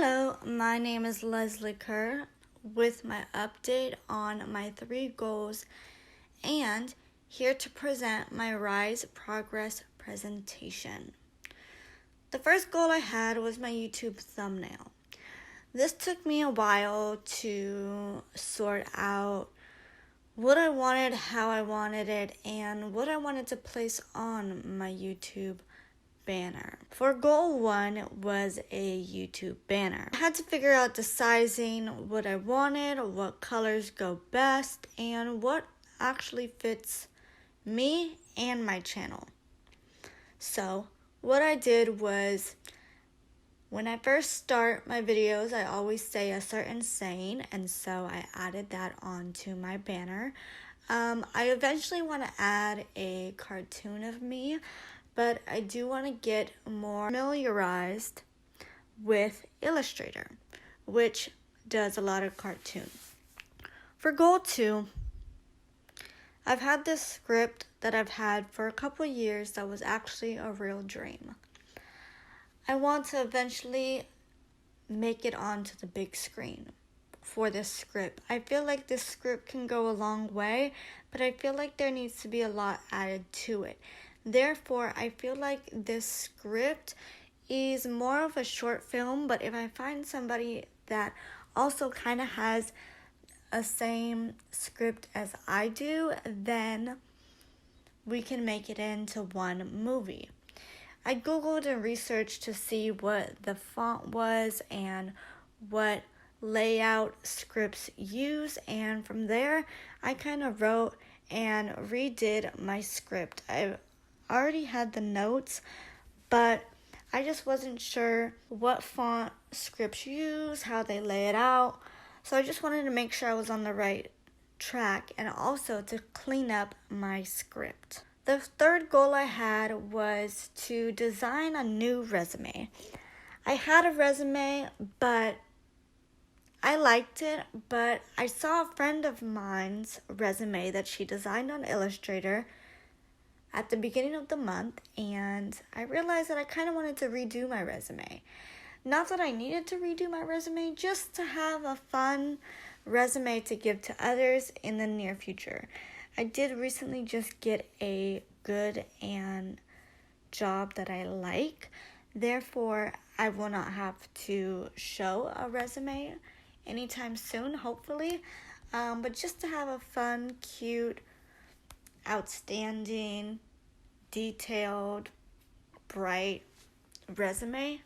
Hello, my name is Leslie Kerr with my update on my 3 goals and here to present my Rise Progress presentation. The first goal I had was my YouTube thumbnail. This took me a while to sort out what I wanted, how I wanted it, and what I wanted to place on my YouTube banner. For goal 1 was a YouTube banner. I had to figure out the sizing, what I wanted, what colors go best, and what actually fits me and my channel. So what I did was, when I first start my videos, I always say a certain saying, and so I added that onto my banner. I eventually want to add a cartoon of me, but I do want to get more familiarized with Illustrator, which does a lot of cartoon. For goal 2, I've had this script that I've had for a couple years that was actually a real dream. I want to eventually make it onto the big screen for this script. I feel like this script can go a long way, but I feel like there needs to be a lot added to it. Therefore, I feel like this script is more of a short film, but if I find somebody that also kind of has a same script as I do, then we can make it into one movie. I googled and researched to see what the font was and what layout scripts use, and from there I kind of wrote and redid my script. I already had the notes, but I just wasn't sure what font scripts use, how they lay it out. So I just wanted to make sure I was on the right track and also to clean up my script. The third goal I had was to design a new resume. I had a resume, but I liked it, but I saw a friend of mine's resume that she designed on Illustrator at the beginning of the month, and I realized that I kind of wanted to redo my resume. Not that I needed to redo my resume, just to have a fun resume to give to others in the near future. I did recently just get a good and job that I like. Therefore, I will not have to show a resume anytime soon, hopefully. But just to have a fun, cute, outstanding, detailed, bright resume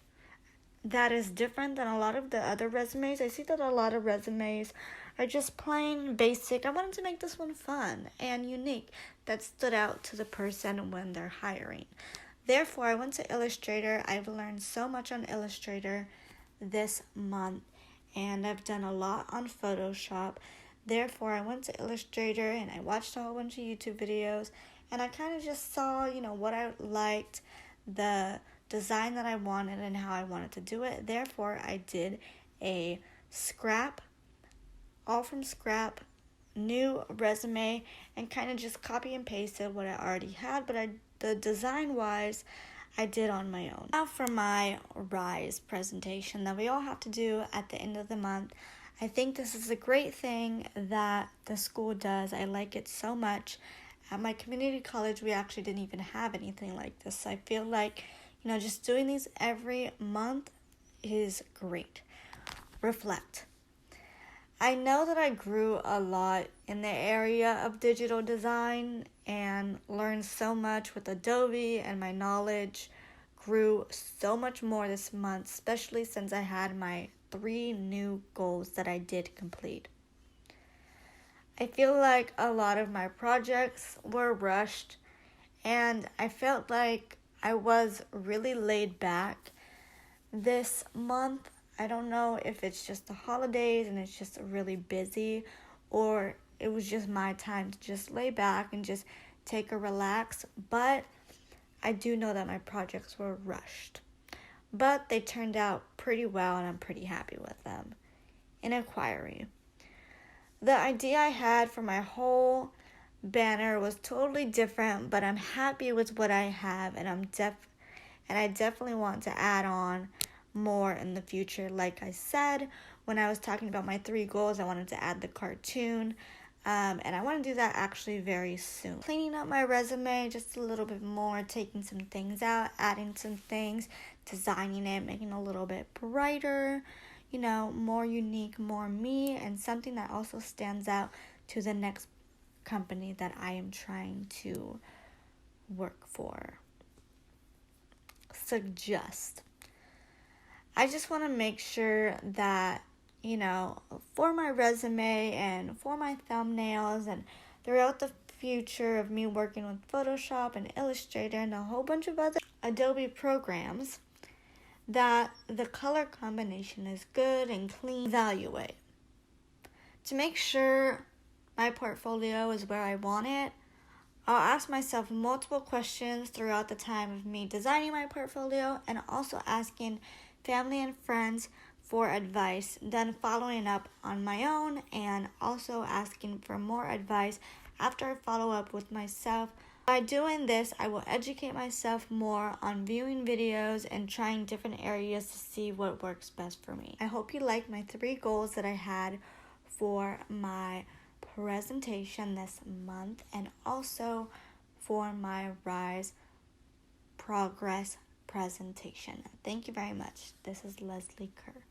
that is different than a lot of the other resumes. I see that a lot of resumes are just plain basic. I wanted to make this one fun and unique that stood out to the person when they're hiring. Therefore, I went to Illustrator. I've learned so much on Illustrator this month, and I've done a lot on Photoshop. Therefore, I went to Illustrator and I watched a whole bunch of YouTube videos, and I kind of just saw, what I liked, the design that I wanted, and how I wanted to do it. Therefore, I did a all from scrap, new resume, and kind of just copy and pasted what I already had, but the design-wise, I did on my own. Now for my Rise presentation that we all have to do at the end of the month. I think this is a great thing that the school does. I like it so much. At my community college, we actually didn't even have anything like this. I feel like, just doing these every month is great. Reflect. I know that I grew a lot in the area of digital design and learned so much with Adobe, and my knowledge grew so much more this month, especially since I had my 3 new goals that I did complete. I feel like a lot of my projects were rushed, and I felt like I was really laid back this month. I don't know if it's just the holidays and it's just really busy, or it was just my time to just lay back and just take a relax, but I do know that my projects were rushed. But they turned out pretty well, and I'm pretty happy with them. Inquiry. The idea I had for my whole banner was totally different, but I'm happy with what I have, and I definitely want to add on more in the future. Like I said, when I was talking about my 3 goals, I wanted to add the cartoon. And I want to do that actually very soon. Cleaning up my resume just a little bit more, taking some things out, adding some things, designing it, making it a little bit brighter, more unique, more me, and something that also stands out to the next company that I am trying to work for. Suggest. I just want to make sure that, for my resume and for my thumbnails and throughout the future of me working with Photoshop and Illustrator and a whole bunch of other Adobe programs, that the color combination is good and clean. Evaluate. To make sure my portfolio is where I want it, I'll ask myself multiple questions throughout the time of me designing my portfolio and also asking family and friends for advice, then following up on my own and also asking for more advice after I follow up with myself. By doing this, I will educate myself more on viewing videos and trying different areas to see what works best for me. I hope you like my 3 goals that I had for my presentation this month and also for my Rise Progress presentation. Thank you very much. This is Leslie Kerr.